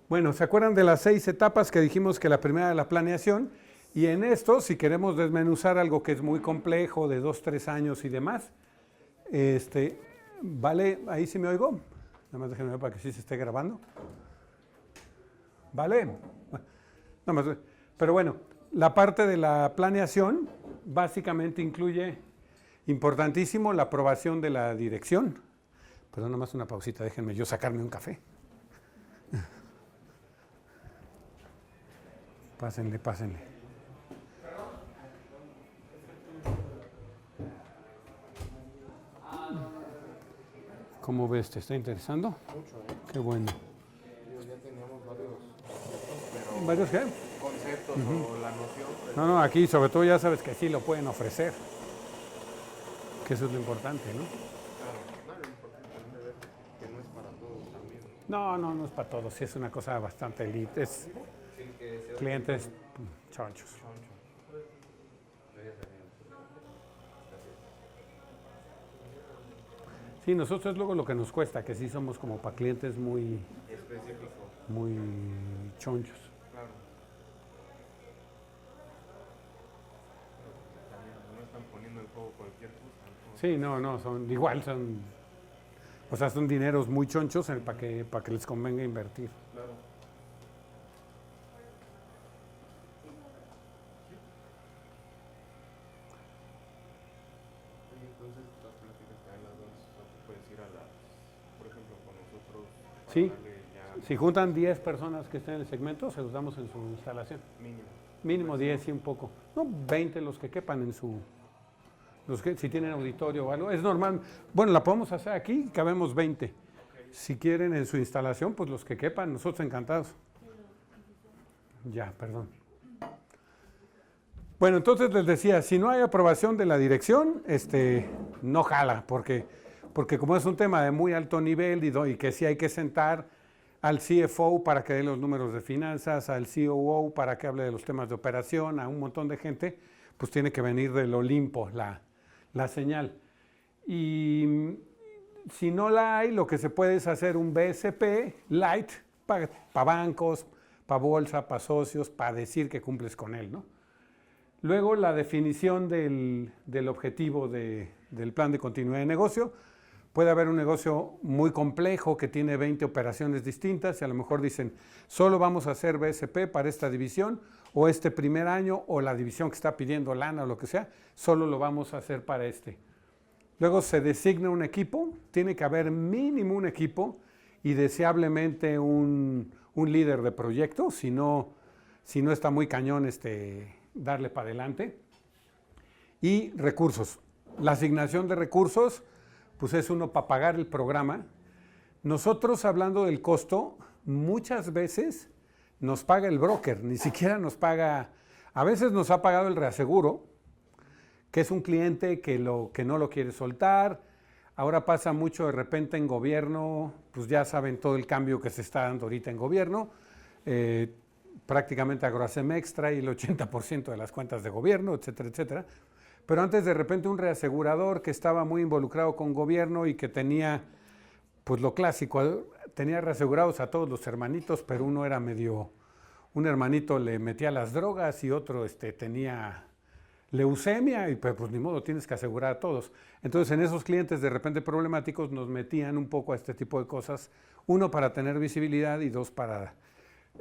Bueno, ¿se acuerdan de las 6 etapas que dijimos que la primera era la planeación? Y en esto, si queremos desmenuzar algo que es muy complejo, de 2, 3 años y demás, vale, ahí sí me oigo. Nada más déjenme ver para que sí se esté grabando. Vale. Nada más, pero bueno, la parte de la planeación básicamente incluye, importantísimo, la aprobación de la dirección. Perdón, nada más una pausita, déjenme yo sacarme un café. Pásenle, pásenle. ¿Cómo ves? ¿Te está interesando? Mucho, Qué bueno. Ya teníamos varios conceptos, pero ¿Varios qué? conceptos o la noción. Pero No, aquí sobre todo ya sabes que sí lo pueden ofrecer. Que eso es lo importante, ¿no? claro, no, lo importante también de ver que no es para todos también. No es para todos. Sí es una cosa bastante elite. Es Sí, que se clientes chonchos. choncho. Sí, nosotros es luego lo que nos cuesta, que sí somos como para clientes muy, Específico, muy chonchos. claro. También no están poniendo en juego cualquier cosa. ¿No? Sí, o sea, son dineros muy chonchos para que les convenga invertir. Claro. Y entonces las pláticas también las das, o sea, tú puedes ir a las, por ejemplo, con nosotros. Para Sí. darle ya Si juntan 10 personas que estén en el segmento, se los damos en su instalación. mínimo. Mínimo 10 y un poco. No, 20 los que quepan en su... si tienen auditorio o algo. Es normal. Bueno, la podemos hacer aquí, cabemos 20. Si quieren en su instalación, pues los que quepan, nosotros encantados. Ya, perdón. Bueno, entonces les decía, si no hay aprobación de la dirección, no jala, porque como es un tema de muy alto nivel y que sí hay que sentar al CFO para que dé los números de finanzas, al COO para que hable de los temas de operación, a un montón de gente, pues tiene que venir del Olimpo la señal. Y si no la hay, lo que se puede es hacer un BSP light para bancos, para bolsa, para socios, para decir que cumples con él, ¿no? Luego la definición del objetivo del plan de continuidad de negocio. Puede haber un negocio muy complejo que tiene 20 operaciones distintas y a lo mejor dicen, solo vamos a hacer BSP para esta división o este primer año o la división que está pidiendo lana o lo que sea, solo lo vamos a hacer para este. Luego se designa un equipo, tiene que haber mínimo un equipo y deseablemente un líder de proyecto, si no está muy cañón darle para adelante. Y recursos. La asignación de recursos, pues es uno para pagar el programa. Nosotros, hablando del costo, muchas veces nos paga el broker, ni siquiera nos paga, a veces nos ha pagado el reaseguro, que es un cliente que no lo quiere soltar. Ahora pasa mucho de repente en gobierno, pues ya saben todo el cambio que se está dando ahorita en gobierno. Prácticamente Agroacemex trae el 80% de las cuentas de gobierno, etcétera, etcétera. Pero antes de repente un reasegurador que estaba muy involucrado con gobierno y que tenía, pues lo clásico, tenía reasegurados a todos los hermanitos, pero uno era un hermanito le metía las drogas y otro tenía leucemia y pues ni modo, tienes que asegurar a todos. Entonces en esos clientes de repente problemáticos nos metían un poco a este tipo de cosas, uno para tener visibilidad y dos para...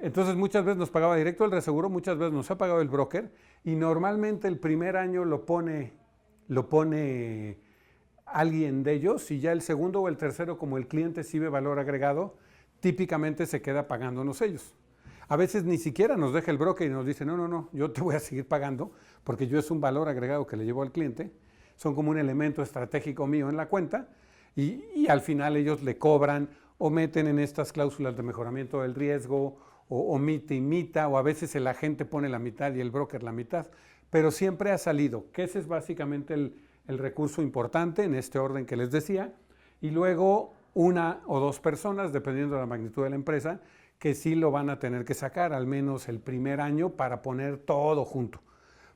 Entonces muchas veces nos pagaba directo el reaseguro, muchas veces nos ha pagado el broker y normalmente el primer año lo pone alguien de ellos y ya el segundo o el tercero, como el cliente sí ve valor agregado, típicamente se queda pagándonos ellos. A veces ni siquiera nos deja el broker y nos dice, no, yo te voy a seguir pagando porque yo es un valor agregado que le llevo al cliente, son como un elemento estratégico mío en la cuenta y al final ellos le cobran o meten en estas cláusulas de mejoramiento del riesgo o omite y mita, o a veces el agente pone la mitad y el broker la mitad, pero siempre ha salido, que ese es básicamente el recurso importante en este orden que les decía, y luego una o dos personas, dependiendo de la magnitud de la empresa, que sí lo van a tener que sacar, al menos el primer año, para poner todo junto.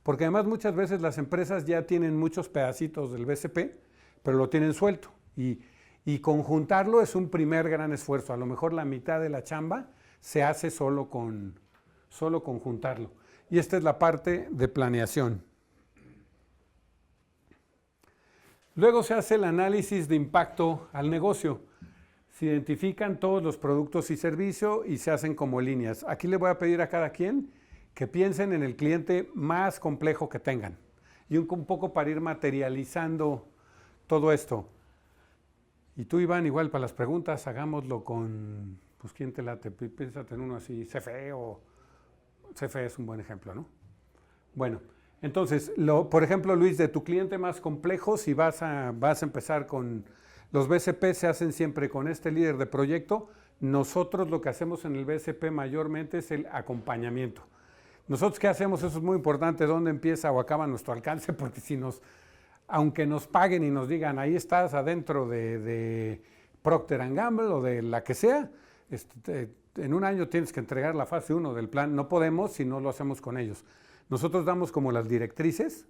Porque además muchas veces las empresas ya tienen muchos pedacitos del BCP, pero lo tienen suelto, y conjuntarlo es un primer gran esfuerzo, a lo mejor la mitad de la chamba se hace solo con juntarlo. Y esta es la parte de planeación. Luego se hace el análisis de impacto al negocio. Se identifican todos los productos y servicios y se hacen como líneas. Aquí le voy a pedir a cada quien que piensen en el cliente más complejo que tengan. Y un poco para ir materializando todo esto. Y tú, Iván, igual para las preguntas, hagámoslo con, pues, ¿quién te late? Piénsate en uno así, CFE o... CFE es un buen ejemplo, ¿no? Bueno, entonces, por ejemplo, Luis, de tu cliente más complejo, si vas a empezar con... Los BCP se hacen siempre con este líder de proyecto. Nosotros lo que hacemos en el BCP mayormente es el acompañamiento. Nosotros, ¿qué hacemos? Eso es muy importante, dónde empieza o acaba nuestro alcance, porque si aunque nos paguen y nos digan, ahí estás adentro de Procter & Gamble o de la que sea, en un año tienes que entregar la fase 1 del plan. No podemos si no lo hacemos con ellos. Nosotros damos como las directrices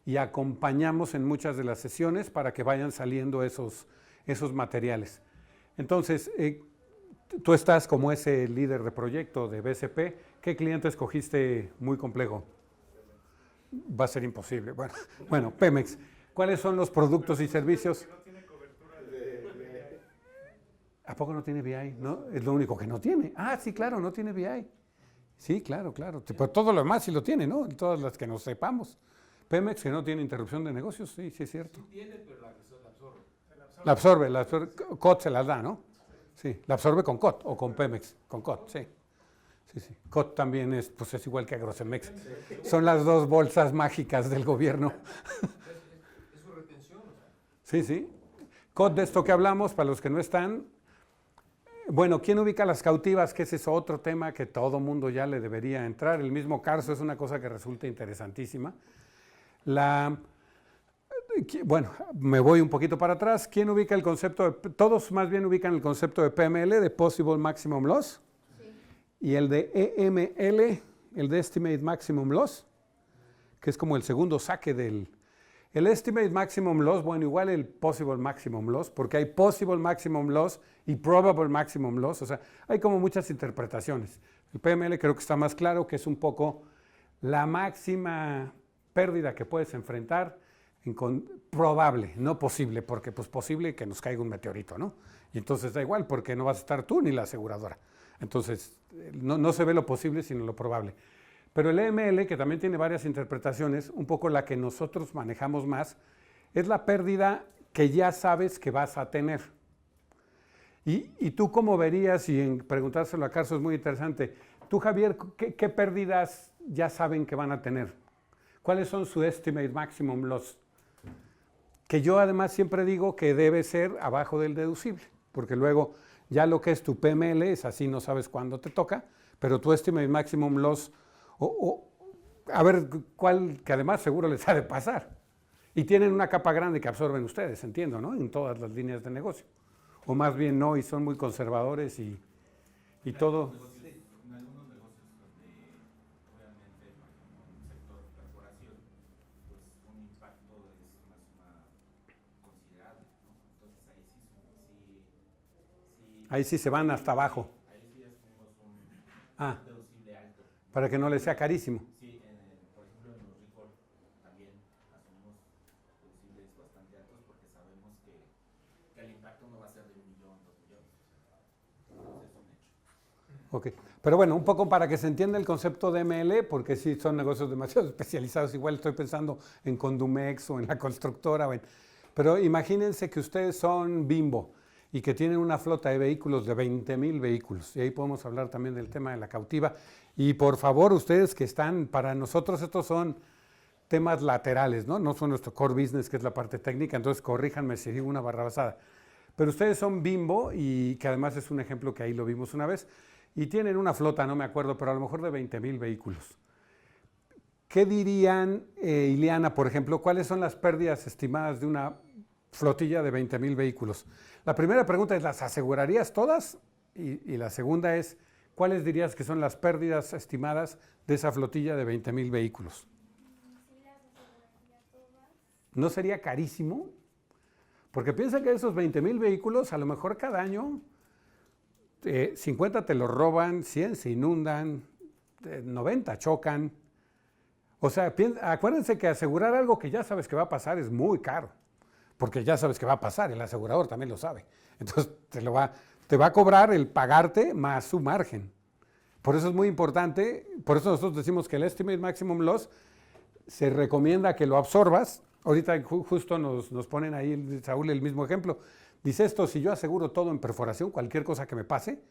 y acompañamos en muchas de las sesiones para que vayan saliendo esos materiales. Entonces, tú estás como ese líder de proyecto de BCP. ¿Qué cliente escogiste muy complejo? Va a ser imposible. Bueno, Pemex. ¿Cuáles son los productos y servicios? ¿A poco no tiene VI? ¿No? Es lo único que no tiene. Ah, sí, claro, no tiene VI. Sí, claro. Pero todo lo demás sí lo tiene, ¿no? Todas las que nos sepamos. Pemex, que no tiene interrupción de negocios, sí es cierto. Sí tiene, pero la absorbe. La absorbe. COT se las da, ¿no? Sí, la absorbe con COT o con Pemex. Con COT, sí. Sí. COT también es igual que Agrocemex. Son las dos bolsas mágicas del gobierno. Es su retención, o Sí. sea. COT, de esto que hablamos, para los que no están. Bueno, ¿quién ubica las cautivas? Que ese es otro tema que todo mundo ya le debería entrar. El mismo Carso es una cosa que resulta interesantísima. Bueno, me voy un poquito para atrás. ¿Quién ubica el concepto todos más bien ubican el concepto de PML, de Possible Maximum Loss? Sí. Y el de EML, el de Estimate Maximum Loss, que es como el segundo saque del... El Estimate Maximum Loss, bueno, igual el Possible Maximum Loss, porque hay Possible Maximum Loss y Probable Maximum Loss, o sea, hay como muchas interpretaciones. El PML creo que está más claro, que es un poco la máxima pérdida que puedes enfrentar, probable, no posible, porque pues posible que nos caiga un meteorito, ¿no? Y entonces da igual, porque no vas a estar tú ni la aseguradora. Entonces, no se ve lo posible, sino lo probable. Pero el EML, que también tiene varias interpretaciones, un poco la que nosotros manejamos más, es la pérdida que ya sabes que vas a tener. Y tú cómo verías, y en preguntárselo a Carlos es muy interesante, tú, Javier, ¿qué pérdidas ya saben que van a tener? ¿Cuáles son su estimate maximum loss? Que yo además siempre digo que debe ser abajo del deducible, porque luego ya lo que es tu PML es así, no sabes cuándo te toca, pero tu estimate maximum loss, a ver cuál, que además seguro les ha de pasar. Y tienen una capa grande que absorben ustedes, entiendo, ¿no? En todas las líneas de negocio. O más bien no, y son muy conservadores y todo. En algunos negocios donde obviamente en un sector corporación, pues un impacto es más considerable, ¿no? Entonces ahí sí se van hasta abajo. Ahí sí asumimos un deducible alto. Para que no les sea carísimo. Sí, por ejemplo en los recall también asumimos deducibles bastante altos porque sabemos que el impacto no va a ser de 1 millón, 2 millones. Entonces es un hecho. Ok, pero bueno, un poco para que se entienda el concepto de ML, porque sí son negocios demasiado especializados, igual estoy pensando en Condumex o en la constructora, pero imagínense que ustedes son Bimbo y que tienen una flota de vehículos de 20,000 vehículos, y ahí podemos hablar también del tema de la cautiva, y por favor ustedes que están, para nosotros estos son temas laterales, ¿no? No son nuestro core business, que es la parte técnica, entonces corríjanme si digo una barrabasada, pero ustedes son Bimbo, y que además es un ejemplo que ahí lo vimos una vez, y tienen una flota, no me acuerdo, pero a lo mejor de 20,000 vehículos. ¿Qué dirían, Ileana, por ejemplo, cuáles son las pérdidas estimadas de una flotilla de 20,000 vehículos? La primera pregunta es, ¿las asegurarías todas? Y la segunda es, ¿cuáles dirías que son las pérdidas estimadas de esa flotilla de 20,000 vehículos? Sí, las aseguraría todas. ¿No sería carísimo? Porque piensa que esos 20,000 vehículos, a lo mejor cada año 50 te lo roban, 100 se inundan, 90 chocan. O sea, acuérdense que asegurar algo que ya sabes que va a pasar es muy caro, porque ya sabes que va a pasar, el asegurador también lo sabe. Entonces te va a cobrar el pagarte más su margen. Por eso es muy importante, por eso nosotros decimos que el Estimate Maximum Loss se recomienda que lo absorbas. Ahorita justo nos ponen ahí, Saúl, el mismo ejemplo. Dice esto, si yo aseguro todo en perforación, cualquier cosa que me pase,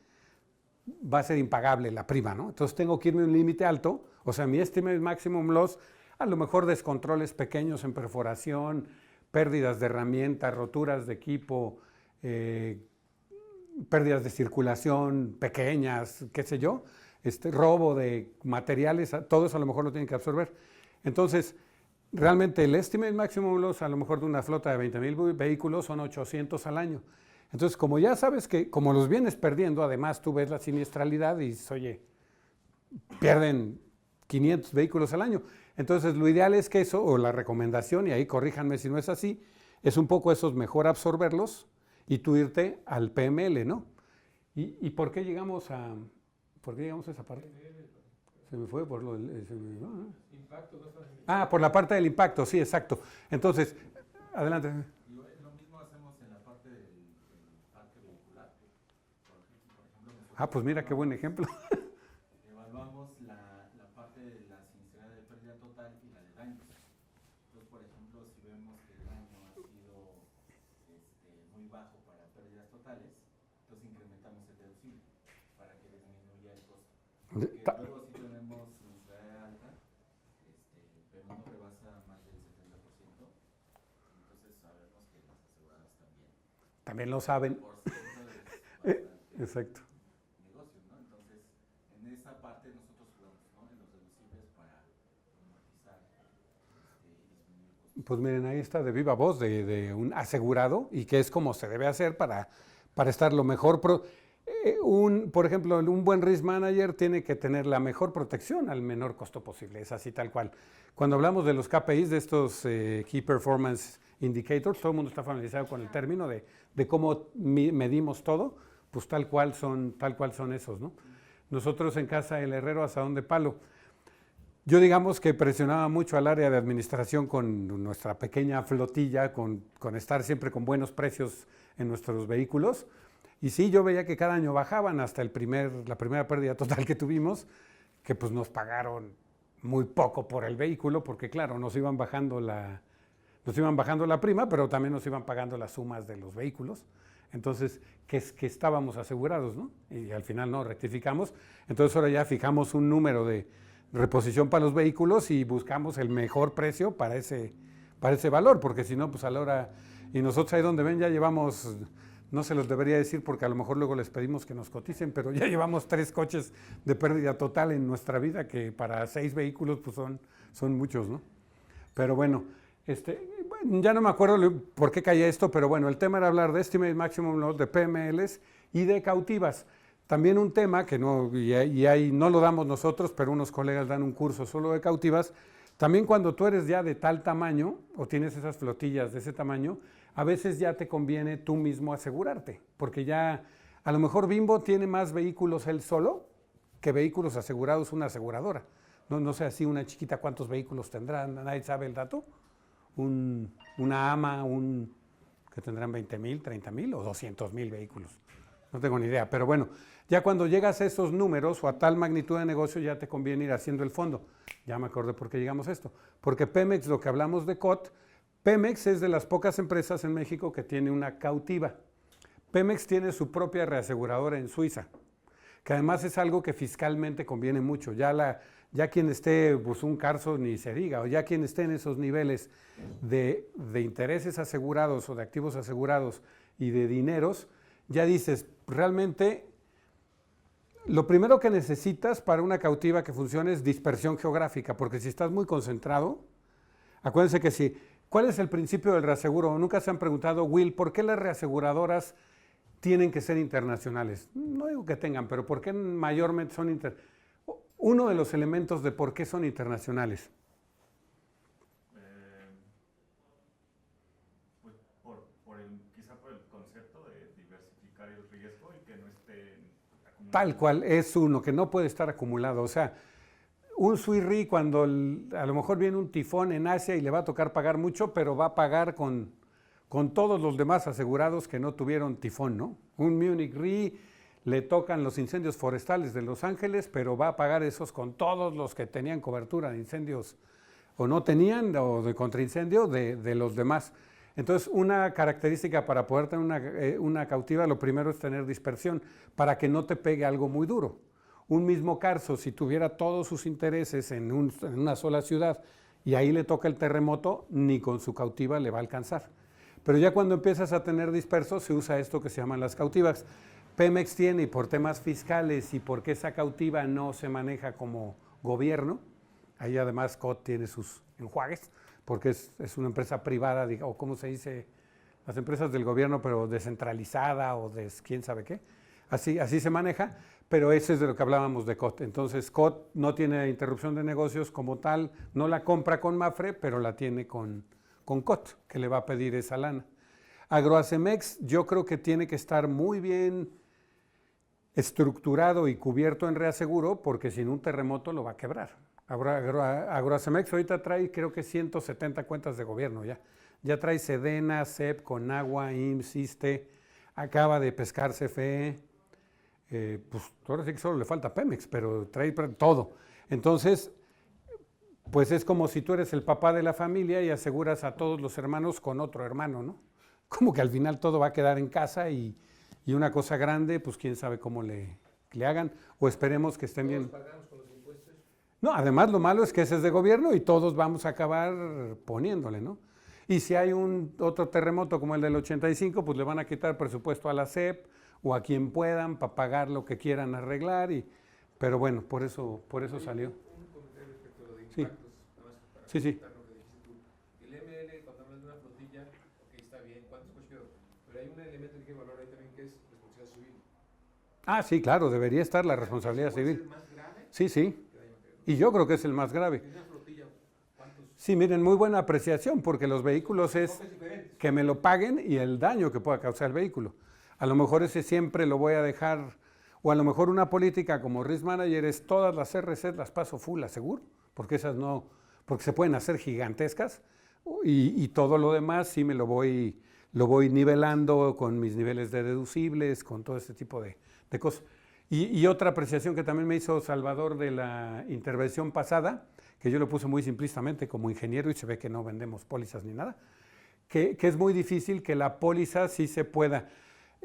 va a ser impagable la prima, ¿no? Entonces tengo que irme a un límite alto, o sea, mi Estimate Maximum Loss, a lo mejor descontroles pequeños en perforación, pérdidas de herramientas, roturas de equipo, pérdidas de circulación pequeñas, qué sé yo, robo de materiales, todo eso a lo mejor lo tienen que absorber. Entonces, realmente el Estimate Maximum Loss a lo mejor de una flota de 20,000 vehículos son 800 al año. Entonces, como ya sabes que como los vienes perdiendo, además tú ves la siniestralidad y dices, oye, pierden 500 vehículos al año. Entonces, lo ideal es que eso, o la recomendación, y ahí corríjanme si no es así, es un poco esos mejor absorberlos y tú irte al PML, ¿no? ¿Y por qué llegamos a esa parte? Se me fue por lo del... Impacto, por la parte del impacto, sí, exacto. Entonces, adelante. Lo mismo hacemos en la parte del parque vehicular. Por ejemplo, Pues mira, qué buen ejemplo. evaluamos la parte de la sinistralidad de pérdida total y la de daños. Entonces, por ejemplo, si vemos que el daño ha sido muy bajo para pérdidas totales, entonces incrementamos el deducible para que disminuya el costo. Porque luego si tenemos sinistralidad alta, pero no rebasa más del 70%, entonces sabemos que las aseguradoras También lo saben. por ciento es bastante Exacto. negocio, ¿no? Entonces, en esa parte nosotros jugamos, ¿no? En los deducibles para amortizar y disminuir costos. Pues miren, ahí está de viva voz de un asegurado y que es como se debe hacer para estar lo mejor. Por ejemplo, un buen risk manager tiene que tener la mejor protección al menor costo posible, es así tal cual. Cuando hablamos de los KPIs, de estos Key Performance Indicators, todo el mundo está familiarizado con el término de cómo medimos todo, pues tal cual son esos, ¿no? Nosotros en casa El Herrero Asadón de Palo, yo digamos que presionaba mucho al área de administración con nuestra pequeña flotilla, con estar siempre con buenos precios en nuestros vehículos. Y sí, yo veía que cada año bajaban hasta la primera pérdida total que tuvimos, que pues nos pagaron muy poco por el vehículo, porque claro, nos iban bajando la prima, pero también nos iban pagando las sumas de los vehículos. Entonces, que estábamos asegurados, ¿no? Y al final no, rectificamos. Entonces ahora ya fijamos un número de reposición para los vehículos y buscamos el mejor precio para ese valor, porque si no, pues a la hora... Y nosotros ahí donde ven ya llevamos... No se los debería decir porque a lo mejor luego les pedimos que nos coticen, pero ya llevamos 3 coches de pérdida total en nuestra vida, que para 6 vehículos pues son muchos, ¿no? Pero bueno, ya no me acuerdo por qué caía esto, pero bueno, el tema era hablar de Estimate Maximum Loss, de PMLs y de cautivas. También un tema que no lo damos nosotros, pero unos colegas dan un curso solo de cautivas. También cuando tú eres ya de tal tamaño o tienes esas flotillas de ese tamaño, a veces ya te conviene tú mismo asegurarte, porque ya a lo mejor Bimbo tiene más vehículos él solo que vehículos asegurados una aseguradora. No sé así una chiquita cuántos vehículos tendrá, nadie sabe el dato. Una AMA, que tendrán 20,000, 30,000 o 200,000 vehículos. No tengo ni idea, pero bueno, ya cuando llegas a esos números o a tal magnitud de negocio ya te conviene ir haciendo el fondo. Ya me acordé por qué llegamos a esto. Porque Pemex, lo que hablamos de COT, Pemex es de las pocas empresas en México que tiene una cautiva. Pemex tiene su propia reaseguradora en Suiza, que además es algo que fiscalmente conviene mucho. Ya quien esté, pues un Carso ni se diga, o ya quien esté en esos niveles de intereses asegurados o de activos asegurados y de dineros, ya dices, realmente lo primero que necesitas para una cautiva que funcione es dispersión geográfica, porque si estás muy concentrado, acuérdense que si, ¿cuál es el principio del reaseguro? Nunca se han preguntado, Will, ¿por qué las reaseguradoras tienen que ser internacionales? No digo que tengan, pero ¿por qué mayormente son internacionales? Uno de los elementos de por qué son internacionales. Pues quizá por el concepto de diversificar el riesgo y que no estén Tal cual, es uno que no puede estar acumulado. O sea, un suirri cuando a lo mejor viene un tifón en Asia y le va a tocar pagar mucho, pero va a pagar con todos los demás asegurados que no tuvieron tifón, ¿no? Un Munich Re le tocan los incendios forestales de Los Ángeles, pero va a pagar esos con todos los que tenían cobertura de incendios o no tenían, o de contraincendio de los demás. Entonces, una característica para poder tener una cautiva, lo primero es tener dispersión, para que no te pegue algo muy duro. Un mismo Carso, si tuviera todos sus intereses en una sola ciudad y ahí le toca el terremoto, ni con su cautiva le va a alcanzar. Pero ya cuando empiezas a tener dispersos, se usa esto que se llaman las cautivas. Pemex tiene, y por temas fiscales y porque esa cautiva no se maneja como gobierno, ahí además COT tiene sus enjuagues, porque es una empresa privada, o como se dice, las empresas del gobierno, pero descentralizada o de quién sabe qué. Así se maneja, pero ese es de lo que hablábamos de COT. Entonces, COT no tiene interrupción de negocios como tal, no la compra con Mapfre, pero la tiene con COT, que le va a pedir esa lana. Agroacemex, yo creo que tiene que estar muy bien estructurado y cubierto en reaseguro, porque sin un terremoto lo va a quebrar. Agroacemex ahorita trae, creo que 170 cuentas de gobierno ya. Ya trae Sedena, CEP, Conagua, IMSS, ISSSTE, acaba de pescar CFE. Pues ahora sí que solo le falta Pemex, pero trae todo. Entonces, pues es como si tú eres el papá de la familia y aseguras a todos los hermanos con otro hermano, ¿no? Como que al final todo va a quedar en casa y una cosa grande, pues quién sabe cómo le hagan, o esperemos que estén bien. ¿Todos pagamos con los impuestos? No, además lo malo es que ese es de gobierno y todos vamos a acabar poniéndole, ¿no? Y si hay otro terremoto como el del 85, pues le van a quitar presupuesto a la CEP o a quien puedan para pagar lo que quieran arreglar, pero bueno, por eso salió. Un comentario respecto a lo de Sí. impactos, nada más para Sí, sí. completar lo que dijiste tú. El ML, cuando hablas de una flotilla, ok, está bien, ¿cuántos coches? Pero hay un elemento que hay que valorar ahí también, que es responsabilidad civil. Ah, sí, claro, debería estar la responsabilidad ¿Puede civil. ser más grave Sí, sí, que daño material? y yo creo que es el más grave. En una flotilla, ¿cuántos Sí, miren, muy buena apreciación, porque los vehículos es coches diferentes? que me lo paguen y el daño que pueda causar el vehículo. A lo mejor ese siempre lo voy a dejar, o a lo mejor una política como Risk Manager es todas las RCs las paso full a seguro, porque esas no, porque se pueden hacer gigantescas, y todo lo demás sí me lo voy nivelando con mis niveles de deducibles, con todo este tipo de cosas. Y otra apreciación que también me hizo Salvador de la intervención pasada, que yo lo puse muy simplistamente como ingeniero y se ve que no vendemos pólizas ni nada, que es muy difícil que la póliza sí se pueda.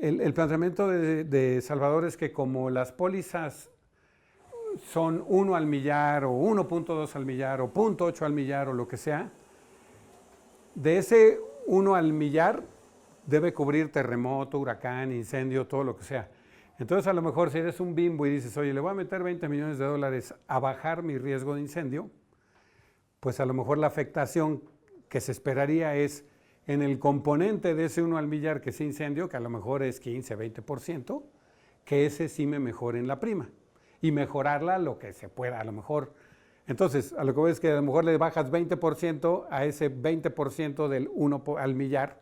El planteamiento de Salvador es que como las pólizas son 1 al millar o 1.2 al millar o 0.8 al millar o lo que sea, de ese 1 al millar debe cubrir terremoto, huracán, incendio, todo lo que sea. Entonces a lo mejor si eres un bimbo y dices, oye, le voy a meter $20 millones a bajar mi riesgo de incendio, pues a lo mejor la afectación que se esperaría es en el componente de ese 1 al millar que es incendio, que a lo mejor es 15, 20%, que ese sí me mejore en la prima y mejorarla lo que se pueda, a lo mejor. Entonces, a lo que voy es que a lo mejor le bajas 20% a ese 20% del 1 al millar,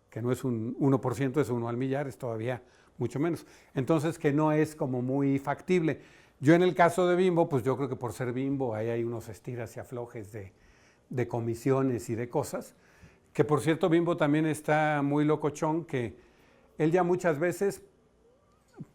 que no es un 1%, es 1 al millar, es todavía mucho menos. Entonces, que no es como muy factible. Yo en el caso de Bimbo, pues yo creo que por ser Bimbo, ahí hay unos estiras y aflojes de comisiones y de cosas, que por cierto Bimbo también está muy locochón, que él ya muchas veces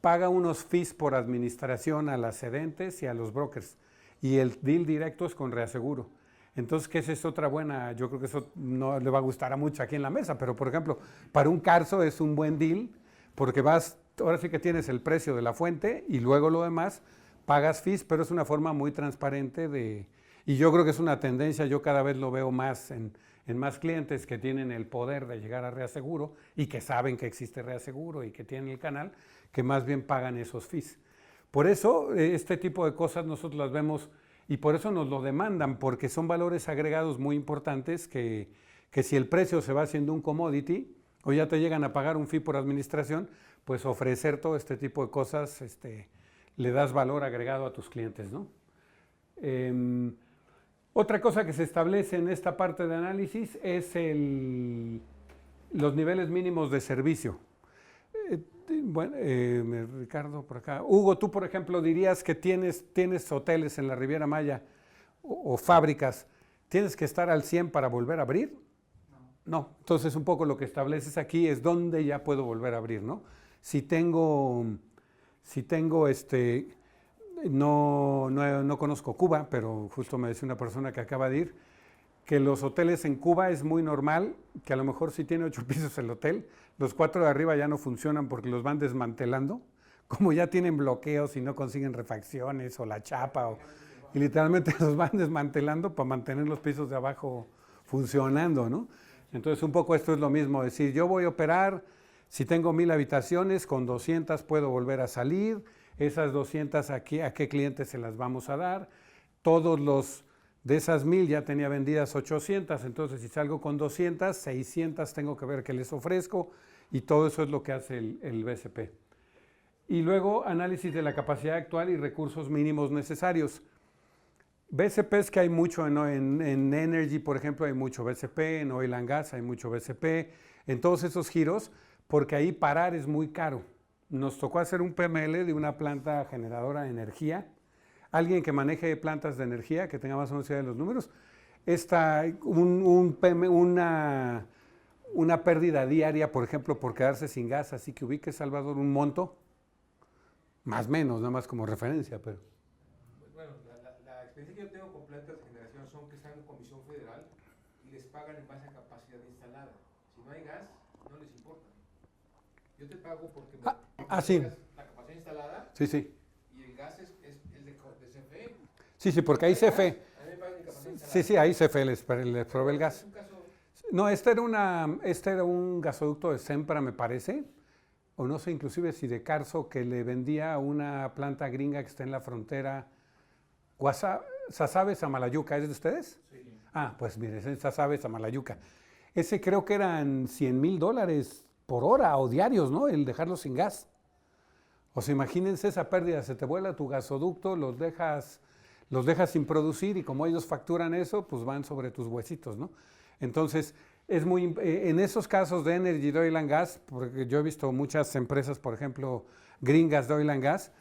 paga unos fees por administración a las cedentes y a los brokers, y el deal directo es con reaseguro. Entonces, que esa es otra buena, yo creo que eso no le va a gustar a mucho aquí en la mesa, pero por ejemplo, para un Carso es un buen deal, porque ahora sí que tienes el precio de la fuente y luego lo demás, pagas fees, pero es una forma muy transparente y yo creo que es una tendencia, yo cada vez lo veo más en más clientes que tienen el poder de llegar a reaseguro y que saben que existe reaseguro y que tienen el canal, que más bien pagan esos fees. Por eso este tipo de cosas nosotros las vemos y por eso nos lo demandan, porque son valores agregados muy importantes que si el precio se va haciendo un commodity o ya te llegan a pagar un fee por administración, pues ofrecer todo este tipo de cosas le das valor agregado a tus clientes, ¿no? Otra cosa que se establece en esta parte de análisis es los niveles mínimos de servicio. Bueno, Ricardo, por acá. Hugo, tú, por ejemplo, dirías que tienes hoteles en la Riviera Maya o fábricas, ¿tienes que estar al 100 para volver a abrir? No. Entonces, un poco lo que estableces aquí es dónde ya puedo volver a abrir, ¿no? Si tengo no conozco Cuba, pero justo me decía una persona que acaba de ir, que los hoteles en Cuba es muy normal, que a lo mejor si tiene 8 pisos el hotel, los 4 de arriba ya no funcionan porque los van desmantelando, como ya tienen bloqueos y no consiguen refacciones o la chapa, y literalmente los van desmantelando para mantener los pisos de abajo funcionando, ¿no? Entonces un poco esto es lo mismo, decir, yo voy a operar, si tengo 1000 habitaciones, con 200 puedo volver a salir, esas 200 aquí, ¿a qué clientes se las vamos a dar? De esas 1000 ya tenía vendidas 800, entonces si salgo con 200, 600 tengo que ver qué les ofrezco y todo eso es lo que hace el BCP. Y luego análisis de la capacidad actual y recursos mínimos necesarios. BCP es que hay mucho en Energy, por ejemplo, hay mucho BCP, en Oil and Gas hay mucho BCP, en todos esos giros, porque ahí parar es muy caro. Nos tocó hacer un PML de una planta generadora de energía. Alguien que maneje plantas de energía, que tenga más o menos idea de los números, una pérdida diaria, por ejemplo, por quedarse sin gas, así que ubique, Salvador, un monto, más o menos, nada más como referencia, pero... Bueno, la experiencia que yo tengo con plantas de generación son que están en comisión federal y les pagan en base a capacidad instalada. Si no hay gas, no les importa. Yo te pago porque sí. La capacidad instalada Sí. y el gas es el de CFE. Sí, porque ahí CFE. A mí me pagan en capacidad instalada. Sí, ahí CFE les provee el gas. Es un caso. No, este era un gasoducto de Sempra, me parece, o no sé, inclusive si de Carso, que le vendía a una planta gringa que está en la frontera, Sasabe, Samalayuca, ¿es de ustedes? Sí. Ah, pues mire, es Sasabe, Samalayuca. Ese creo que eran $100,000 por hora o diarios, ¿no? El dejarlo sin gas. O sea, imagínense esa pérdida, se te vuela tu gasoducto, los dejas sin producir y como ellos facturan eso, pues van sobre tus huesitos, ¿no? Entonces, en esos casos de Energy, de Oil and Gas, porque yo he visto muchas empresas, por ejemplo, gringas de Oil and Gas,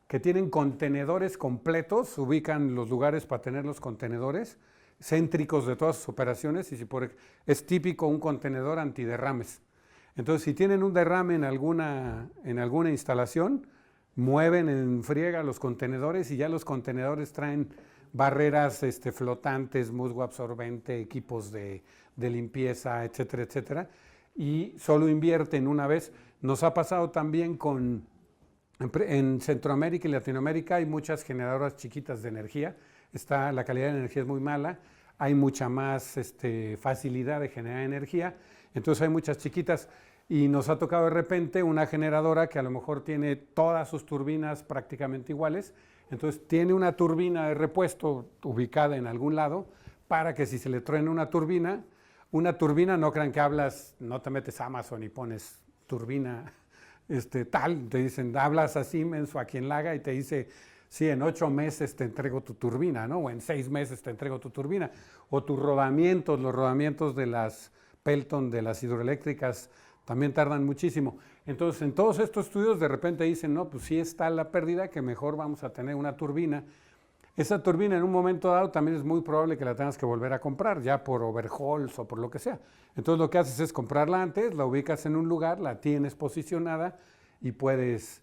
que tienen contenedores completos, ubican los lugares para tener los contenedores céntricos de todas sus operaciones y es típico un contenedor antiderrames. Entonces, si tienen un derrame en alguna instalación, mueven en friega los contenedores y ya los contenedores traen barreras flotantes, musgo absorbente, equipos de limpieza, etcétera, etcétera, y solo invierten una vez. Nos ha pasado también en Centroamérica y Latinoamérica hay muchas generadoras chiquitas de energía, la calidad de energía es muy mala, hay mucha más facilidad de generar energía, entonces hay muchas chiquitas y nos ha tocado de repente una generadora que a lo mejor tiene todas sus turbinas prácticamente iguales, entonces tiene una turbina de repuesto ubicada en algún lado para que si se le truena una turbina, no crean que no te metes a Amazon y pones turbina tal, te dicen, hablas a Siemens o a quien la haga y te dice, sí, en 8 meses te entrego tu turbina, ¿no? O en 6 meses te entrego tu turbina. O los rodamientos de las Pelton, de las hidroeléctricas, también tardan muchísimo. Entonces, en todos estos estudios de repente dicen, no, pues sí está la pérdida, que mejor vamos a tener una turbina. Esa turbina en un momento dado también es muy probable que la tengas que volver a comprar, ya por overhauls o por lo que sea. Entonces lo que haces es comprarla antes, la ubicas en un lugar, la tienes posicionada y puedes...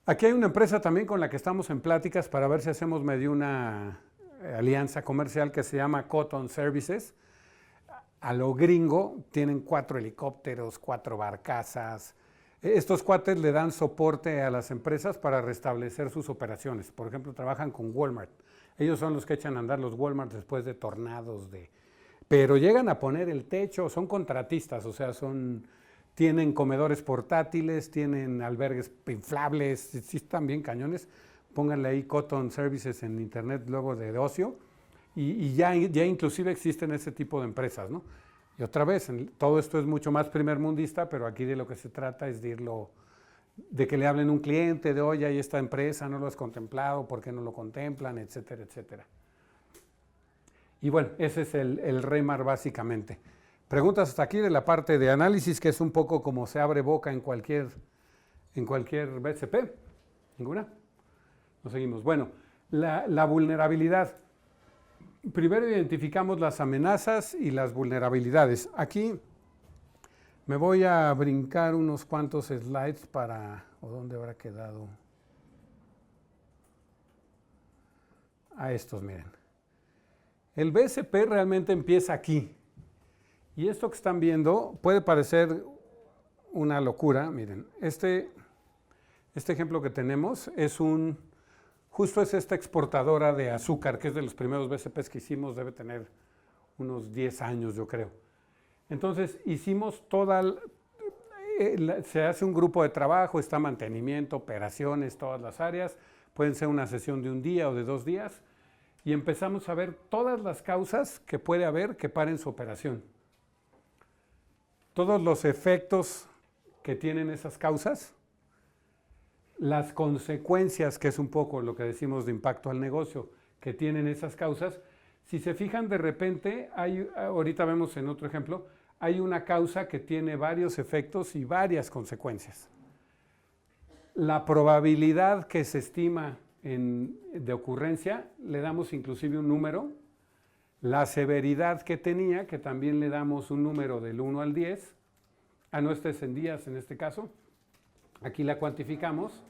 Aquí hay una empresa también con la que estamos en pláticas para ver si hacemos medio una alianza comercial que se llama Cotton Services. A lo gringo, tienen 4 helicópteros, 4 barcazas. Estos cuates le dan soporte a las empresas para restablecer sus operaciones. Por ejemplo, trabajan con Walmart. Ellos son los que echan a andar los Walmart después de tornados. Pero llegan a poner el techo, son contratistas, o sea, tienen comedores portátiles, tienen albergues inflables, sí están bien cañones. Pónganle ahí Cotton Services en internet luego de ocio. Y ya inclusive existen ese tipo de empresas, ¿no? Y otra vez, todo esto es mucho más primermundista, pero aquí de lo que se trata es de que le hablen a un cliente, de oye, hay esta empresa, no lo has contemplado, ¿por qué no lo contemplan? Etcétera, etcétera. Y bueno, ese es el REMAR básicamente. Preguntas hasta aquí de la parte de análisis, que es un poco como se abre boca en cualquier en cualquier BCP. ¿Ninguna? Nos seguimos. Bueno, la vulnerabilidad. Primero identificamos las amenazas y las vulnerabilidades. Aquí me voy a brincar unos cuantos slides para... ¿O dónde habrá quedado? A estos, miren. El BCP realmente empieza aquí. Y esto que están viendo puede parecer una locura. Miren, este ejemplo que tenemos es justo es esta exportadora de azúcar, que es de los primeros BCPs que hicimos, debe tener unos 10 años, yo creo. Entonces, hicimos se hace un grupo de trabajo, está mantenimiento, operaciones, todas las áreas, pueden ser una sesión de un día o de 2 días, y empezamos a ver todas las causas que puede haber que paren su operación. Todos los efectos que tienen esas causas, las consecuencias, que es un poco lo que decimos de impacto al negocio, que tienen esas causas. Si se fijan, de repente, ahorita vemos en otro ejemplo, hay una causa que tiene varios efectos y varias consecuencias. La probabilidad que se estima de ocurrencia, le damos inclusive un número. La severidad que tenía, que también le damos un número del 1 al 10. No, este es en días en este caso. Aquí la cuantificamos.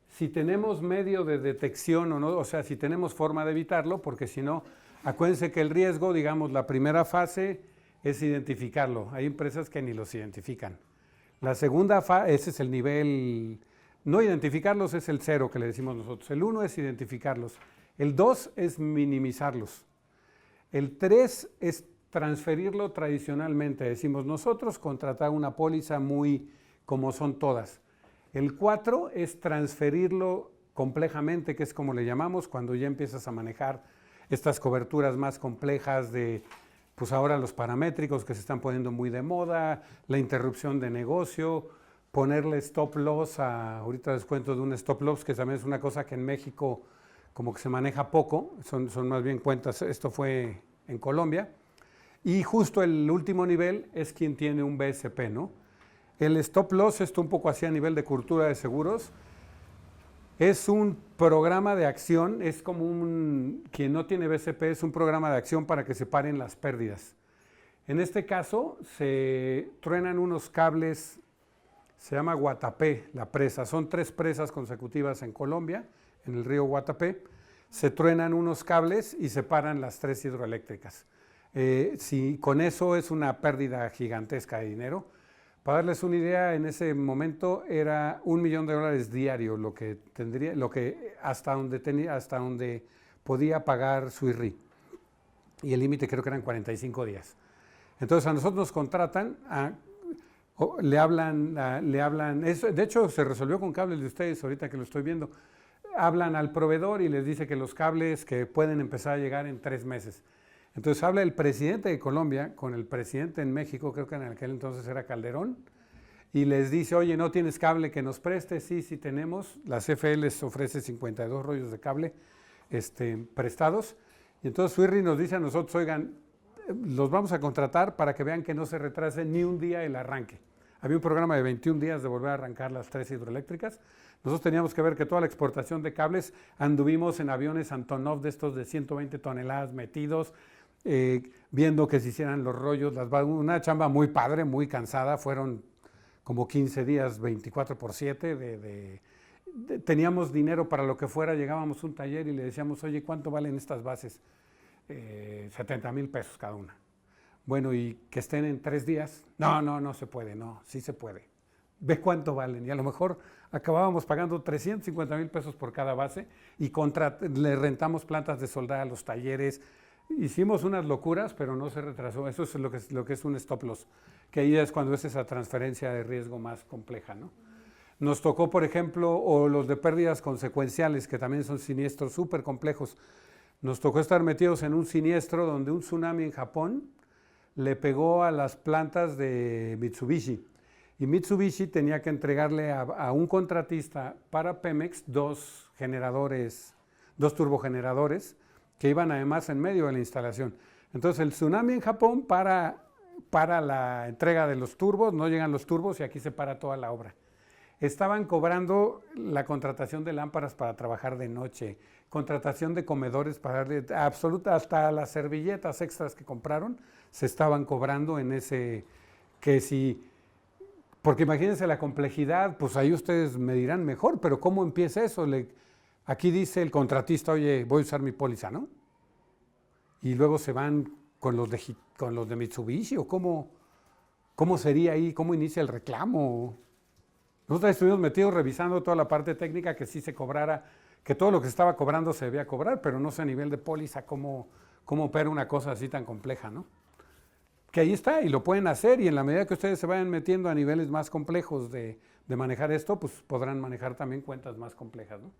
Si tenemos medio de detección o no, o sea, si tenemos forma de evitarlo, porque si no, acuérdense que el riesgo, digamos, la primera fase es identificarlo. Hay empresas que ni los identifican. La segunda fase, ese es el nivel, no identificarlos es el 0 que le decimos nosotros. El 1 es identificarlos. El 2 es minimizarlos. El 3 es transferirlo tradicionalmente. Decimos nosotros, contratar una póliza muy como son todas. El 4 es transferirlo complejamente, que es como le llamamos, cuando ya empiezas a manejar estas coberturas más complejas de, pues ahora los paramétricos que se están poniendo muy de moda, la interrupción de negocio, ponerle stop loss, ahorita les cuento de un stop loss, que también es una cosa que en México como que se maneja poco, son más bien cuentas, esto fue en Colombia, y justo el último nivel es quien tiene un BSP, ¿no? El stop loss, esto un poco así a nivel de cultura de seguros, es un programa de acción, es como quien no tiene BCP, es un programa de acción para que se paren las pérdidas. En este caso, se truenan unos cables, se llama Guatapé, la presa, son 3 presas consecutivas en Colombia, en el río Guatapé, se truenan unos cables y se paran las 3 hidroeléctricas. Con eso es una pérdida gigantesca de dinero. Para darles una idea, en ese momento era $1 millón diario lo que tendría, hasta donde podía pagar su IRRI. Y el límite creo que eran 45 días. Entonces a nosotros nos contratan, le hablan, de hecho se resolvió con cables de ustedes ahorita que lo estoy viendo. Hablan al proveedor y les dice que los cables que pueden empezar a llegar en 3 meses. Entonces habla el presidente de Colombia con el presidente en México, creo que en aquel entonces era Calderón, y les dice, oye, ¿no tienes cable que nos prestes? Sí, sí tenemos. La CFE les ofrece 52 rollos de cable prestados. Y entonces Suirri nos dice a nosotros, oigan, los vamos a contratar para que vean que no se retrase ni un día el arranque. Había un programa de 21 días de volver a arrancar las 3 hidroeléctricas. Nosotros teníamos que ver que toda la exportación de cables, anduvimos en aviones Antonov de estos de 120 toneladas metidos, viendo que se hicieran los rollos, una chamba muy padre, muy cansada, fueron como 15 días, 24/7, teníamos dinero para lo que fuera, llegábamos a un taller y le decíamos, oye, ¿cuánto valen estas bases? 70,000 pesos cada una. Bueno, ¿y que estén en 3 días? No se puede, no, sí se puede. Ve cuánto valen, y a lo mejor acabábamos pagando 350,000 pesos por cada base y le rentamos plantas de soldar a los talleres. Hicimos unas locuras, pero no se retrasó. Eso es lo que es un stop loss, que ahí es cuando es esa transferencia de riesgo más compleja, ¿no? Nos tocó, por ejemplo, o los de pérdidas consecuenciales, que también son siniestros súper complejos. Nos tocó estar metidos en un siniestro donde un tsunami en Japón le pegó a las plantas de Mitsubishi. Y Mitsubishi tenía que entregarle a un contratista para Pemex 2 turbogeneradores, que iban además en medio de la instalación. Entonces el tsunami en Japón para la entrega de los turbos, no llegan los turbos y aquí se para toda la obra. estaban cobrando la contratación de lámparas para trabajar de noche, contratación de comedores para darle absoluta, hasta las servilletas extras que compraron se estaban cobrando en ese, que si, porque imagínense la complejidad, pues ahí ustedes me dirán mejor, pero ¿cómo empieza eso? Aquí dice el contratista, oye, voy a usar mi póliza, ¿no? Y luego se van con los de Mitsubishi, o cómo sería ahí, cómo inicia el reclamo. Nosotros estuvimos metidos revisando toda la parte técnica, que sí se cobrara, que todo lo que se estaba cobrando se debía cobrar, pero no sé a nivel de póliza cómo opera una cosa así tan compleja, ¿no? Que ahí está, y lo pueden hacer, y en la medida que ustedes se vayan metiendo a niveles más complejos de manejar esto, pues podrán manejar también cuentas más complejas, ¿no?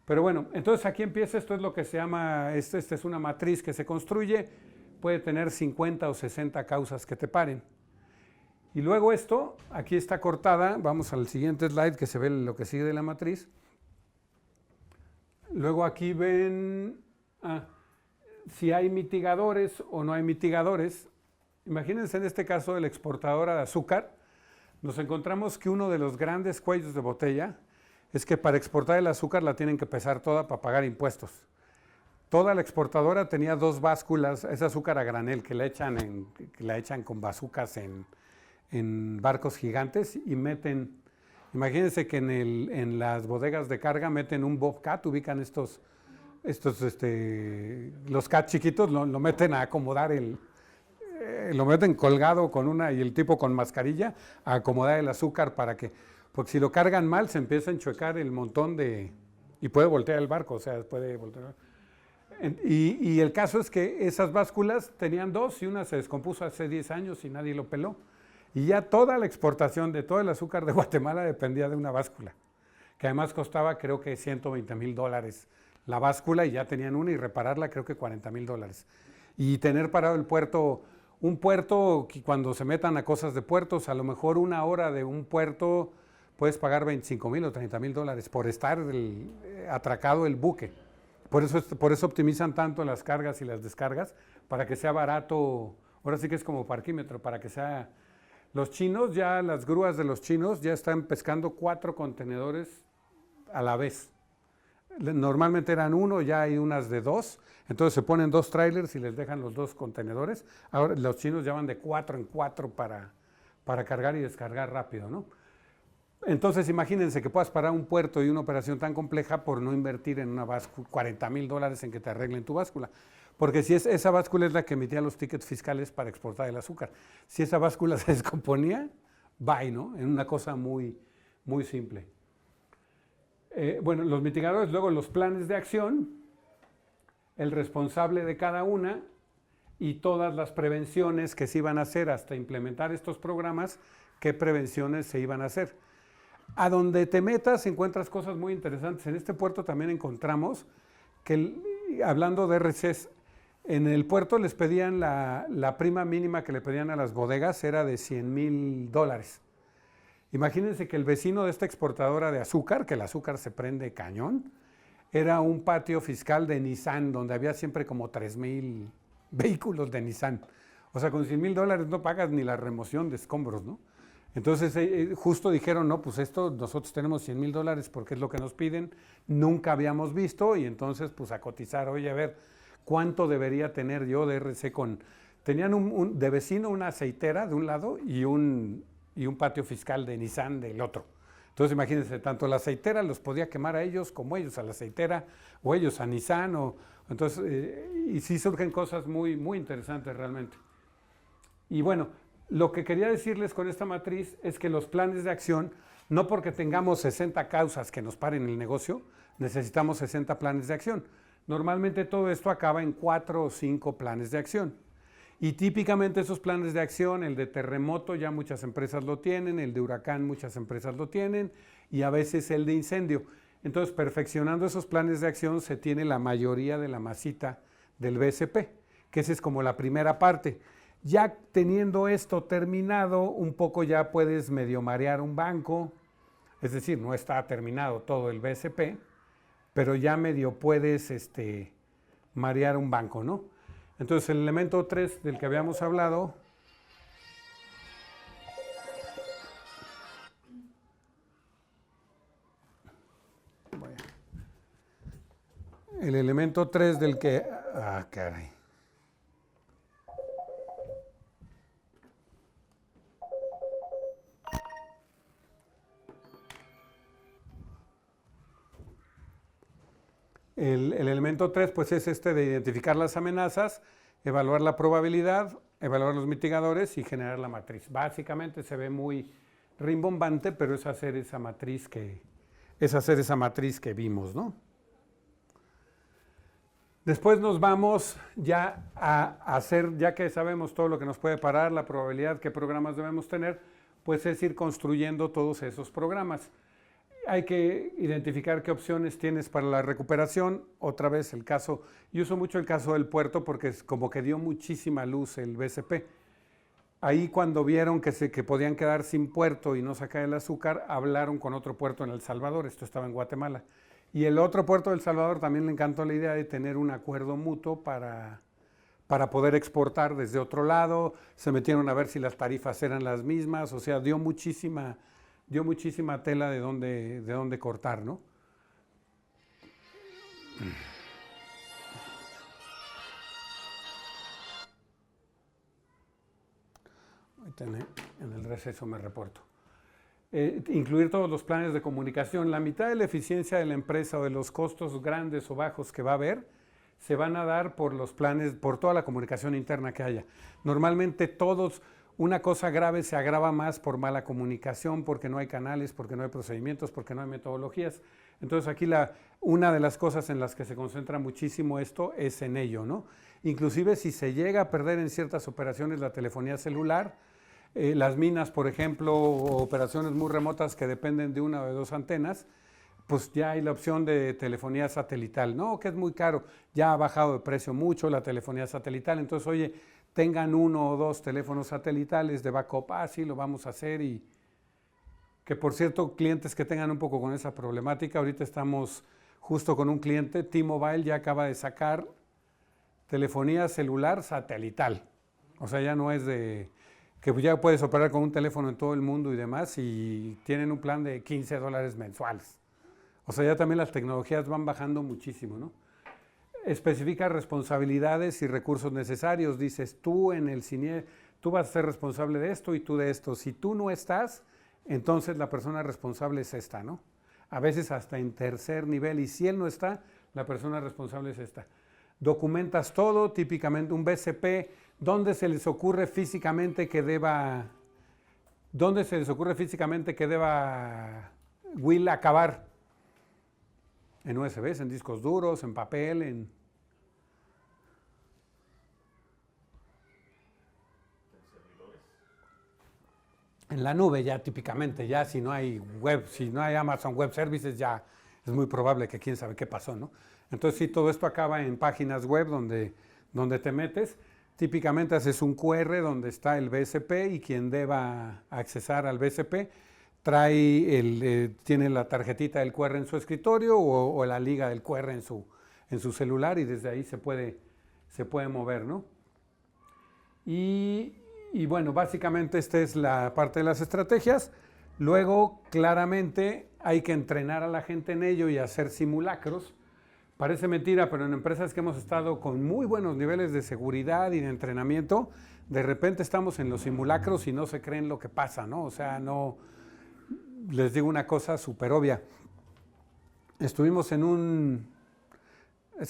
Pero bueno, entonces aquí empieza, esto es lo que se llama, esta es una matriz que se construye, puede tener 50 o 60 causas que te paren. Y luego esto, aquí está cortada, vamos al siguiente slide que se ve lo que sigue de la matriz. Luego aquí ven si hay mitigadores o no hay mitigadores. Imagínense en este caso el exportadora de azúcar, nos encontramos que uno de los grandes cuellos de botella es que para exportar el azúcar la tienen que pesar toda para pagar impuestos. Toda la exportadora tenía 2 básculas, es azúcar a granel que la echan con bazucas en barcos gigantes y meten, imagínense que en las bodegas de carga meten un bobcat, ubican los cat chiquitos, lo meten a acomodar lo meten colgado y el tipo con mascarilla a acomodar el azúcar porque si lo cargan mal se empieza a enchuecar el montón y puede voltear el barco, o sea, puede voltear. Y el caso es que esas básculas tenían 2 y una se descompuso hace 10 años y nadie lo peló. Y ya toda la exportación de todo el azúcar de Guatemala dependía de una báscula, que además costaba creo que $120,000 la báscula, y ya tenían una, y repararla creo que $40,000. Y tener parado el puerto, un puerto, que cuando se metan a cosas de puertos, a lo mejor 1 hora de un puerto puedes pagar $25,000 o $30,000 por estar atracado el buque. Por eso optimizan tanto las cargas y las descargas, para que sea barato. Ahora sí que es como parquímetro, para que sea. Los chinos, ya las grúas de los chinos ya están pescando 4 contenedores a la vez. Normalmente eran 1, ya hay unas de 2. Entonces se ponen 2 trailers y les dejan los 2 contenedores. Ahora los chinos ya van de 4 en 4 para cargar y descargar rápido, ¿no? Entonces imagínense que puedas parar un puerto y una operación tan compleja por no invertir en una báscula, $40,000 en que te arreglen tu báscula. Porque si esa báscula es la que emitía los tickets fiscales para exportar el azúcar. Si esa báscula se descomponía, bye, ¿no? En una cosa muy, muy simple. Bueno, los mitigadores, luego los planes de acción, el responsable de cada una y todas las prevenciones que se iban a hacer hasta implementar estos programas, qué prevenciones se iban a hacer. A donde te metas encuentras cosas muy interesantes. En este puerto también encontramos que, hablando de RCs, en el puerto les pedían la prima mínima que le pedían a las bodegas era de $100,000. Imagínense que el vecino de esta exportadora de azúcar, que el azúcar se prende cañón, era un patio fiscal de Nissan, donde había siempre como 3,000 vehículos de Nissan. O sea, con $100,000 no pagas ni la remoción de escombros, ¿no? Entonces justo dijeron, no, pues nosotros tenemos $100,000 porque es lo que nos piden, nunca habíamos visto, y entonces pues a cotizar, oye, a ver, ¿cuánto debería tener yo de RC tenían de vecino una aceitera de un lado y un patio fiscal de Nissan del otro? Entonces imagínense, tanto la aceitera los podía quemar a ellos como ellos a la aceitera, o ellos a Nissan, entonces, y sí surgen cosas muy, muy interesantes realmente. Y bueno, lo que quería decirles con esta matriz es que los planes de acción, no porque tengamos 60 causas que nos paren el negocio, necesitamos 60 planes de acción. Normalmente todo esto acaba en 4 o 5 planes de acción. Y típicamente esos planes de acción, el de terremoto ya muchas empresas lo tienen, el de huracán muchas empresas lo tienen, y a veces el de incendio. Entonces, perfeccionando esos planes de acción se tiene la mayoría de la masita del BSP, que esa es como la primera parte. Ya teniendo esto terminado, un poco ya puedes medio marear un banco, es decir, no está terminado todo el BSP, pero ya medio puedes marear un banco, ¿no? Entonces el elemento 3 del que habíamos hablado el elemento 3 del que... Ah, caray. El elemento 3 pues es este de identificar las amenazas, evaluar la probabilidad, evaluar los mitigadores y generar la matriz. Básicamente se ve muy rimbombante, pero es hacer esa matriz que vimos, ¿no? Después nos vamos ya a hacer, ya que sabemos todo lo que nos puede parar, la probabilidad, qué programas debemos tener, pues es ir construyendo todos esos programas. Hay que identificar qué opciones tienes para la recuperación. Otra vez el caso, yo uso mucho el caso del puerto porque es como que dio muchísima luz el BCP. Ahí cuando vieron que podían quedar sin puerto y no sacar el azúcar, hablaron con otro puerto en El Salvador, esto estaba en Guatemala. Y el otro puerto de El Salvador también le encantó la idea de tener un acuerdo mutuo para poder exportar desde otro lado. Se metieron a ver si las tarifas eran las mismas, o sea, dio muchísima tela de dónde cortar, ¿no? En el receso me reporto. Incluir todos los planes de comunicación. La mitad de la eficiencia de la empresa o de los costos grandes o bajos que va a haber se van a dar por los planes, por toda la comunicación interna que haya. Normalmente una cosa grave se agrava más por mala comunicación, porque no hay canales, porque no hay procedimientos, porque no hay metodologías. Entonces aquí una de las cosas en las que se concentra muchísimo esto es en ello, ¿no? Inclusive si se llega a perder en ciertas operaciones la telefonía celular, las minas, por ejemplo, o operaciones muy remotas que dependen de una o de dos antenas, pues ya hay la opción de telefonía satelital, ¿no? Que es muy caro, ya ha bajado de precio mucho la telefonía satelital, entonces, oye, tengan 1 o 2 teléfonos satelitales de backup, sí, lo vamos a hacer. Y que, por cierto, clientes que tengan un poco con esa problemática, ahorita estamos justo con un cliente, T-Mobile ya acaba de sacar telefonía celular satelital, o sea, ya no es que ya puedes operar con un teléfono en todo el mundo y demás, y tienen un plan de $15 mensuales. O sea, ya también las tecnologías van bajando muchísimo, ¿no? Especifica responsabilidades y recursos necesarios. Dices, tú vas a ser responsable de esto y tú de esto. Si tú no estás, entonces la persona responsable es esta, ¿no? A veces hasta en tercer nivel, y si él no está, la persona responsable es esta. Documentas todo, típicamente un BCP, ¿dónde se les ocurre físicamente que deba Will acabar? En USBs, en discos duros, en papel, en la nube ya típicamente, ya si no hay Amazon Web Services, ya es muy probable que quién sabe qué pasó, ¿no? Entonces sí, todo esto acaba en páginas web donde te metes. Típicamente haces un QR donde está el BCP y quien deba accesar al BCP tiene la tarjetita del QR en su escritorio o la liga del QR en su celular, y desde ahí se puede mover, ¿no? Y bueno, básicamente esta es la parte de las estrategias. Luego, claramente, hay que entrenar a la gente en ello y hacer simulacros. Parece mentira, pero en empresas que hemos estado con muy buenos niveles de seguridad y de entrenamiento, de repente estamos en los simulacros y no se creen lo que pasa, ¿no? O sea, no... Les digo una cosa súper obvia. Estuvimos es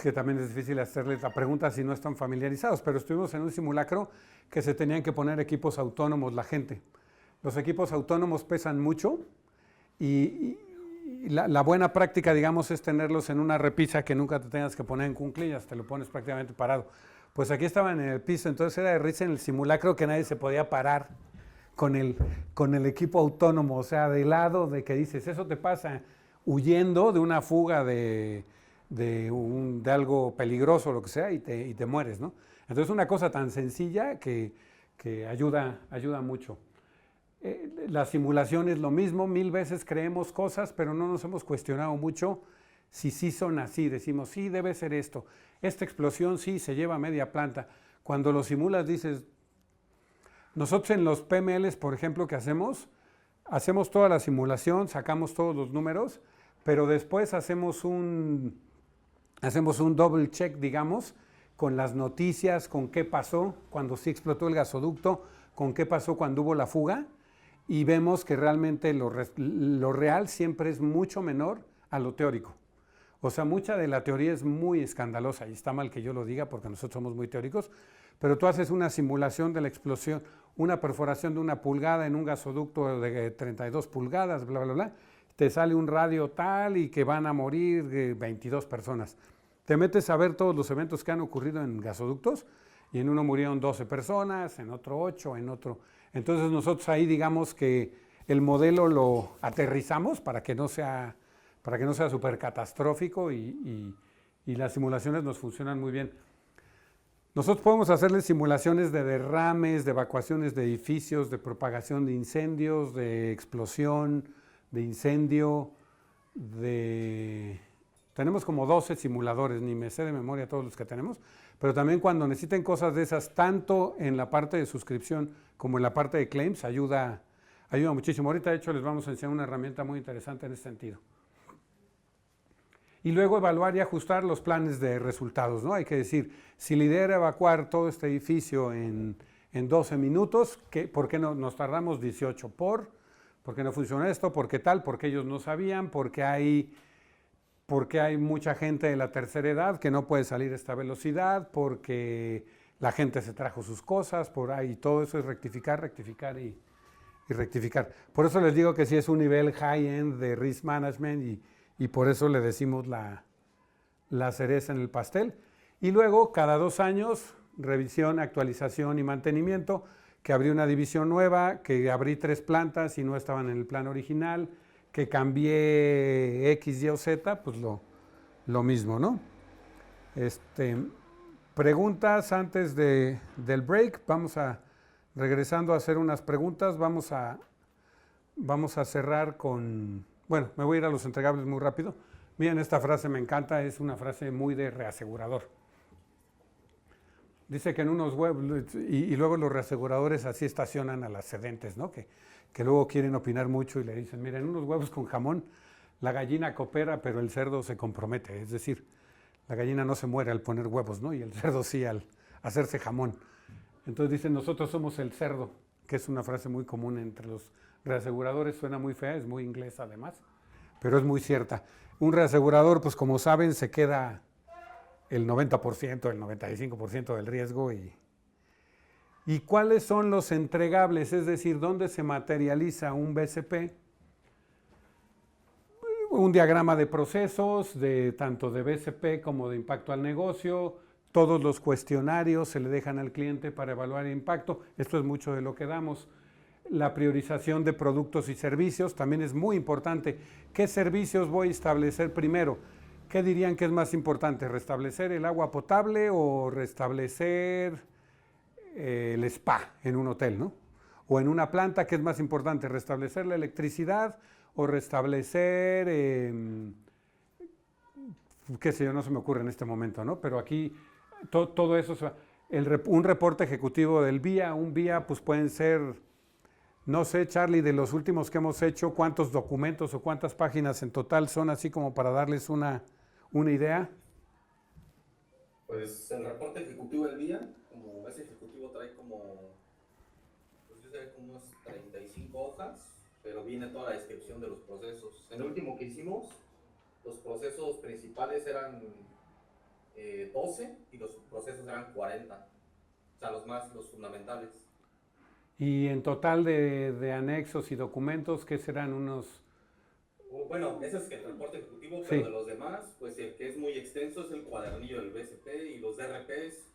que también es difícil hacerles la pregunta si no están familiarizados, pero estuvimos en un simulacro que se tenían que poner equipos autónomos la gente. Los equipos autónomos pesan mucho y la buena práctica, digamos, es tenerlos en una repisa que nunca te tengas que poner en cuclillas, te lo pones prácticamente parado. Pues aquí estaban en el piso, entonces era de risa en el simulacro que nadie se podía parar con el equipo autónomo, o sea, de lado de que dices, eso te pasa huyendo de una fuga de algo peligroso, lo que sea, y te mueres, ¿no? Entonces una cosa tan sencilla que ayuda mucho. La simulación es lo mismo, 1000 veces creemos cosas, pero no nos hemos cuestionado mucho si sí son así. Decimos, sí, debe ser esto. Esta explosión sí se lleva a media planta. Cuando lo simulas dices, nosotros en los PMLs, por ejemplo, que hacemos toda la simulación, sacamos todos los números, pero después hacemos un hacemos un double check, digamos, con las noticias, con qué pasó cuando sí explotó el gasoducto, con qué pasó cuando hubo la fuga, y vemos que realmente lo real siempre es mucho menor a lo teórico. O sea, mucha de la teoría es muy escandalosa, y está mal que yo lo diga porque nosotros somos muy teóricos, pero tú haces una simulación de la explosión, una perforación de 1 pulgada en un gasoducto de 32 pulgadas, bla, bla, bla, te sale un radio tal y que van a morir 22 personas. Te metes a ver todos los eventos que han ocurrido en gasoductos, y en uno murieron 12 personas, en otro 8, en otro... Entonces nosotros ahí digamos que el modelo lo aterrizamos para que no sea súper catastrófico, y las simulaciones nos funcionan muy bien. Nosotros podemos hacerle simulaciones de derrames, de evacuaciones de edificios, de propagación de incendios, de explosión, de incendio, Tenemos como 12 simuladores, ni me sé de memoria todos los que tenemos, pero también cuando necesiten cosas de esas, tanto en la parte de suscripción como en la parte de claims, ayuda muchísimo. Ahorita de hecho les vamos a enseñar una herramienta muy interesante en ese sentido. Y luego evaluar y ajustar los planes de resultados, ¿no? Hay que decir, si la idea era evacuar todo este edificio en 12 minutos, ¿por qué no nos tardamos 18? ¿Por qué no funciona esto? ¿Por qué tal? Porque ellos no sabían, porque hay mucha gente de la tercera edad que no puede salir a esta velocidad, porque la gente se trajo sus cosas, por ahí, todo eso es rectificar y rectificar. Por eso les digo que sí es un nivel high-end de risk management, y por eso le decimos la cereza en el pastel. Y luego, cada 2 años, revisión, actualización y mantenimiento, que abrí una división nueva, que abrí 3 plantas y no estaban en el plan original, que cambié X, Y o Z, pues lo mismo, ¿no? Preguntas antes del break. Regresando a hacer unas preguntas, vamos a cerrar con... Bueno, me voy a ir a los entregables muy rápido. Miren, esta frase me encanta, es una frase muy de reasegurador. Dice que en unos huevos, y luego los reaseguradores así estacionan a las cedentes, ¿no? Que luego quieren opinar mucho y le dicen, miren, unos huevos con jamón, la gallina coopera, pero el cerdo se compromete. Es decir, la gallina no se muere al poner huevos, ¿no? Y el cerdo sí al hacerse jamón. Entonces dicen, nosotros somos el cerdo, que es una frase muy común entre los reaseguradores. Suena muy fea, es muy inglesa además, pero es muy cierta. Un reasegurador, pues como saben, se queda el 90%, el 95% del riesgo. ¿Y cuáles son los entregables? Es decir, ¿dónde se materializa un BCP? Un diagrama de procesos, tanto de BCP como de impacto al negocio. Todos los cuestionarios se le dejan al cliente para evaluar el impacto. Esto es mucho de lo que damos. La priorización de productos y servicios también es muy importante. ¿Qué servicios voy a establecer primero? ¿Qué dirían que es más importante? ¿Restablecer el agua potable o restablecer el spa en un hotel, ¿no? O en una planta, ¿qué es más importante? ¿Restablecer la electricidad o restablecer, qué sé yo, no se me ocurre en este momento, ¿no? Pero aquí todo eso, un reporte ejecutivo del VIA, un VIA pues pueden ser, no sé, Charlie, de los últimos que hemos hecho, ¿cuántos documentos o cuántas páginas en total son, así como para darles una idea? Pues el reporte ejecutivo del día, como ese ejecutivo trae como, pues yo sé, como unos 35 hojas, pero viene toda la descripción de los procesos. En el último que hicimos, los procesos principales eran 12 y los procesos eran 40, o sea, los fundamentales. Y en total de anexos y documentos, ¿qué serán unos? Bueno, ese es el reporte ejecutivo, pero sí. De los demás, pues el que es muy extenso es el cuadernillo del BCP, y los DRPs,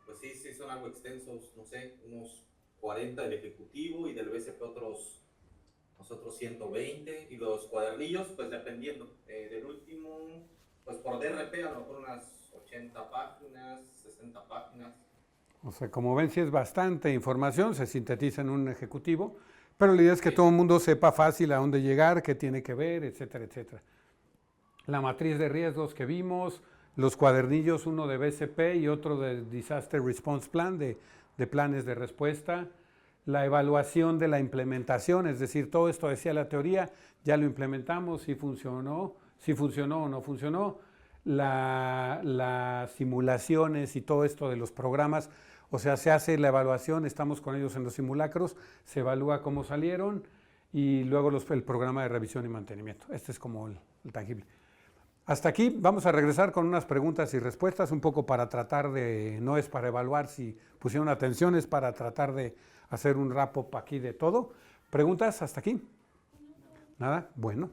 pues sí son algo extensos, no sé, unos 40 del ejecutivo, y del BCP otros 120, y los cuadernillos, pues dependiendo, del último, pues por DRP a lo mejor unas 80 páginas, 60 páginas. O sea, como ven, sí es bastante información, se sintetiza en un ejecutivo, pero la idea es que todo el mundo sepa fácil a dónde llegar, qué tiene que ver, etcétera, etcétera. La matriz de riesgos que vimos, los cuadernillos, uno de BCP y otro de Disaster Response Plan, de planes de respuesta. La evaluación de la implementación, es decir, todo esto decía la teoría, ya lo implementamos, si funcionó o no funcionó. las simulaciones y todo esto de los programas, o sea, se hace la evaluación, estamos con ellos en los simulacros, se evalúa cómo salieron y luego el programa de revisión y mantenimiento. Este es como el tangible. Hasta aquí vamos a regresar con unas preguntas y respuestas, un poco para tratar de, no es para evaluar si pusieron atención, es para tratar de hacer un wrap-up aquí de todo. ¿Preguntas hasta aquí? ¿Nada? Bueno.